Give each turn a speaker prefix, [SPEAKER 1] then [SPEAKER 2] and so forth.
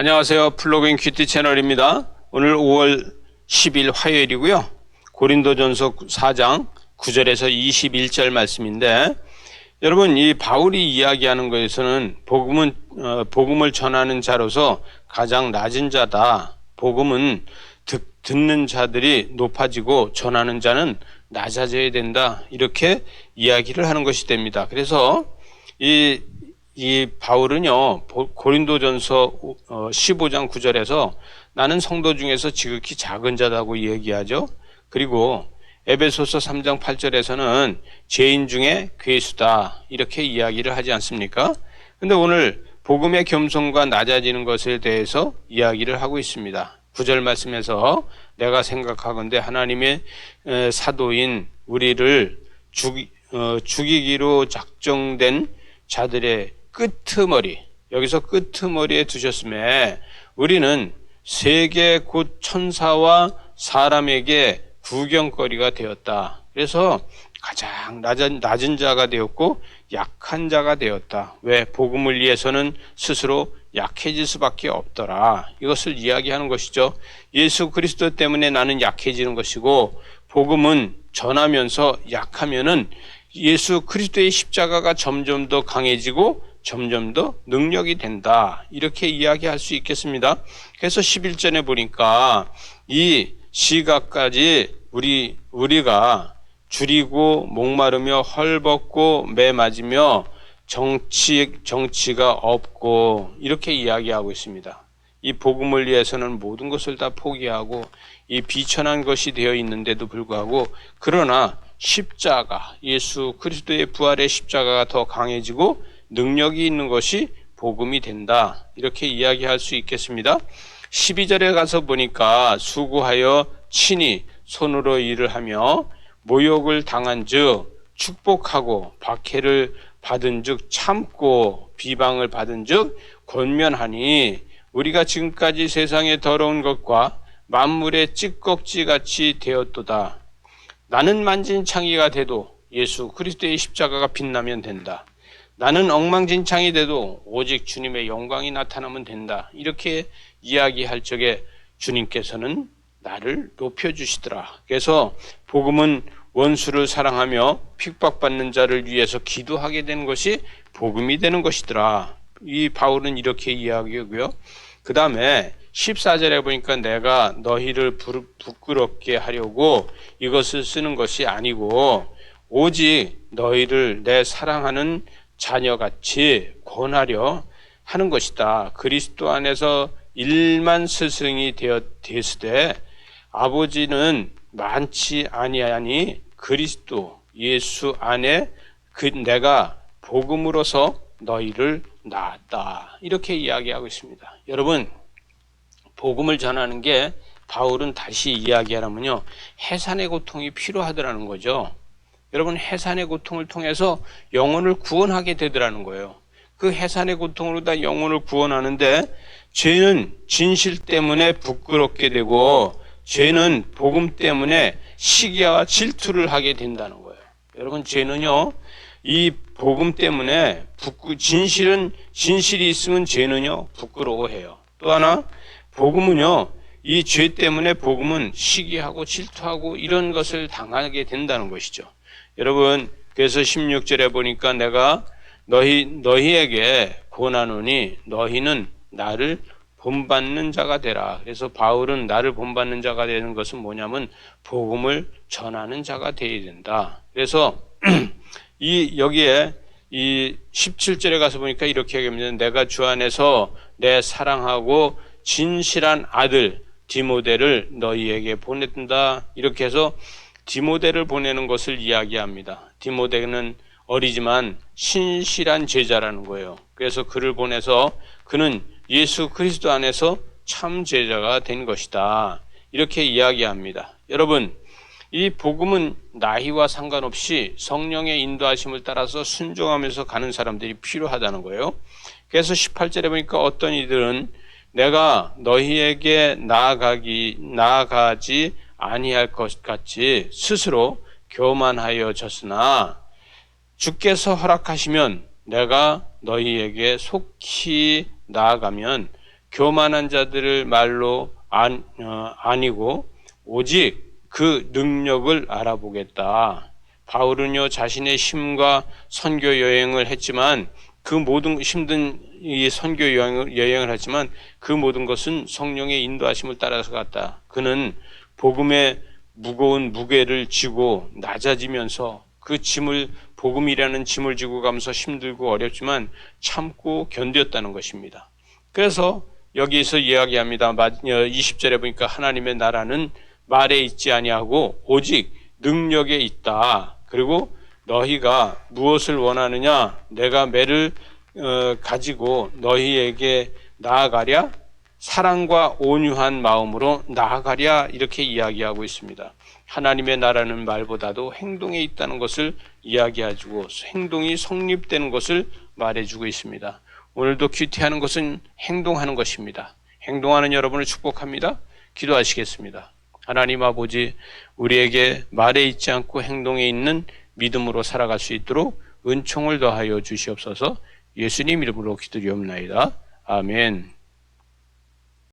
[SPEAKER 1] 안녕하세요. 플로그인 큐티 채널입니다. 오늘 5월 10일 화요일이고요. 고린도전서 4장 9절에서 21절 말씀인데, 여러분, 이 바울이 이야기하는 것에서는 복음을 전하는 자로서 가장 낮은 자다. 복음은 듣는 자들이 높아지고 전하는 자는 낮아져야 된다. 이렇게 이야기를 하는 것이 됩니다. 그래서 이 바울은요, 고린도전서 15장 9절에서 나는 성도 중에서 지극히 작은 자다고 얘기하죠. 그리고 에베소서 3장 8절에서는 죄인 중에 괴수다 이렇게 이야기를 하지 않습니까? 근데 오늘 복음의 겸손과 낮아지는 것에 대해서 이야기를 하고 있습니다. 9절 말씀에서 내가 생각하건대 하나님의 사도인 우리를 죽이기로 작정된 자들의 끄트머리, 여기서 끄트머리에 두셨음에 우리는 세계 곧 천사와 사람에게 구경거리가 되었다. 그래서 가장 낮은 자가 되었고 약한 자가 되었다. 왜? 복음을 위해서는 스스로 약해질 수밖에 없더라. 이것을 이야기하는 것이죠. 예수 그리스도 때문에 나는 약해지는 것이고, 복음은 전하면서 약하면은 예수 그리스도의 십자가가 점점 더 강해지고 점점 더 능력이 된다. 이렇게 이야기할 수 있겠습니다. 그래서 11절에 보니까 이 시각까지 우리가 줄이고 목마르며 헐벗고 매 맞으며 정치가 없고 이렇게 이야기하고 있습니다. 이 복음을 위해서는 모든 것을 다 포기하고 이 비천한 것이 되어 있는데도 불구하고, 그러나 십자가, 예수 그리스도의 부활의 십자가가 더 강해지고 능력이 있는 것이 복음이 된다. 이렇게 이야기할 수 있겠습니다. 12절에 가서 보니까 수고하여 친히 손으로 일을 하며 모욕을 당한 즉 축복하고 박해를 받은 즉 참고 비방을 받은 즉 권면하니 우리가 지금까지 세상의 더러운 것과 만물의 찌꺽지같이 되었도다. 나는 만진창이가 돼도 예수 그리스도의 십자가가 빛나면 된다. 나는 엉망진창이 돼도 오직 주님의 영광이 나타나면 된다. 이렇게 이야기할 적에 주님께서는 나를 높여주시더라. 그래서 복음은 원수를 사랑하며 핍박받는 자를 위해서 기도하게 되는 것이 복음이 되는 것이더라. 이 바울은 이렇게 이야기하고요. 그 다음에 14절에 보니까 내가 너희를 부끄럽게 하려고 이것을 쓰는 것이 아니고 오직 너희를 내 사랑하는 자녀같이 권하려 하는 것이다. 그리스도 안에서 일만 스승이 되었으되 아버지는 많지 아니하니 그리스도 예수 안에 내가 복음으로서 너희를 낳았다. 이렇게 이야기하고 있습니다. 여러분, 복음을 전하는 게 바울은 다시 이야기하라면요, 해산의 고통이 필요하더라는 거죠. 여러분, 해산의 고통을 통해서 영혼을 구원하게 되더라는 거예요. 그 해산의 고통으로 다 영혼을 구원하는데, 죄는 진실 때문에 부끄럽게 되고 죄는 복음 때문에 시기와 질투를 하게 된다는 거예요. 여러분, 죄는요, 이 복음 때문에 진실이 있으면 죄는요 부끄러워해요. 또 하나, 복음은요, 이 죄 때문에 복음은 시기하고 질투하고 이런 것을 당하게 된다는 것이죠. 여러분, 그래서 16절에 보니까 내가 너희에게 권하노니 너희는 나를 본받는 자가 되라. 그래서 바울은 나를 본받는 자가 되는 것은 뭐냐면 복음을 전하는 자가 되어야 된다. 그래서 여기에 이 17절에 가서 보니까 이렇게 얘기합니다. 내가 주 안에서 내 사랑하고 진실한 아들 디모데를 너희에게 보냈다. 이렇게 해서 디모데를 보내는 것을 이야기합니다. 디모데는 어리지만 신실한 제자라는 거예요. 그래서 그를 보내서 그는 예수 그리스도 안에서 참 제자가 된 것이다. 이렇게 이야기합니다. 여러분, 이 복음은 나이와 상관없이 성령의 인도하심을 따라서 순종하면서 가는 사람들이 필요하다는 거예요. 그래서 18절에 보니까 어떤 이들은 내가 너희에게 나아가지 아니할 것 같이 스스로 교만하여졌으나 주께서 허락하시면 내가 너희에게 속히 나아가면 교만한 자들을 말로 아니고 오직 그 능력을 알아보겠다. 바울은요, 자신의 힘과 선교 여행을 했지만 그 모든 힘든 이 선교 여행을 했지만 그 모든 것은 성령의 인도하심을 따라서 갔다. 그는 복음의 무거운 무게를 지고 낮아지면서 그 짐을, 복음이라는 짐을 지고 가면서 힘들고 어렵지만 참고 견뎠다는 것입니다. 그래서 여기에서 이야기합니다. 20절에 보니까 하나님의 나라는 말에 있지 아니하고 오직 능력에 있다. 그리고 너희가 무엇을 원하느냐? 내가 매를 가지고 너희에게 나아가랴? 사랑과 온유한 마음으로 나아가랴? 이렇게 이야기하고 있습니다. 하나님의 나라는 말보다도 행동에 있다는 것을 이야기해주고 행동이 성립되는 것을 말해주고 있습니다. 오늘도 큐티하는 것은 행동하는 것입니다. 행동하는 여러분을 축복합니다. 기도하시겠습니다. 하나님 아버지, 우리에게 말에 있지 않고 행동에 있는 믿음으로 살아갈 수 있도록 은총을 더하여 주시옵소서. 예수님 이름으로 기도드리옵나이다. 아멘.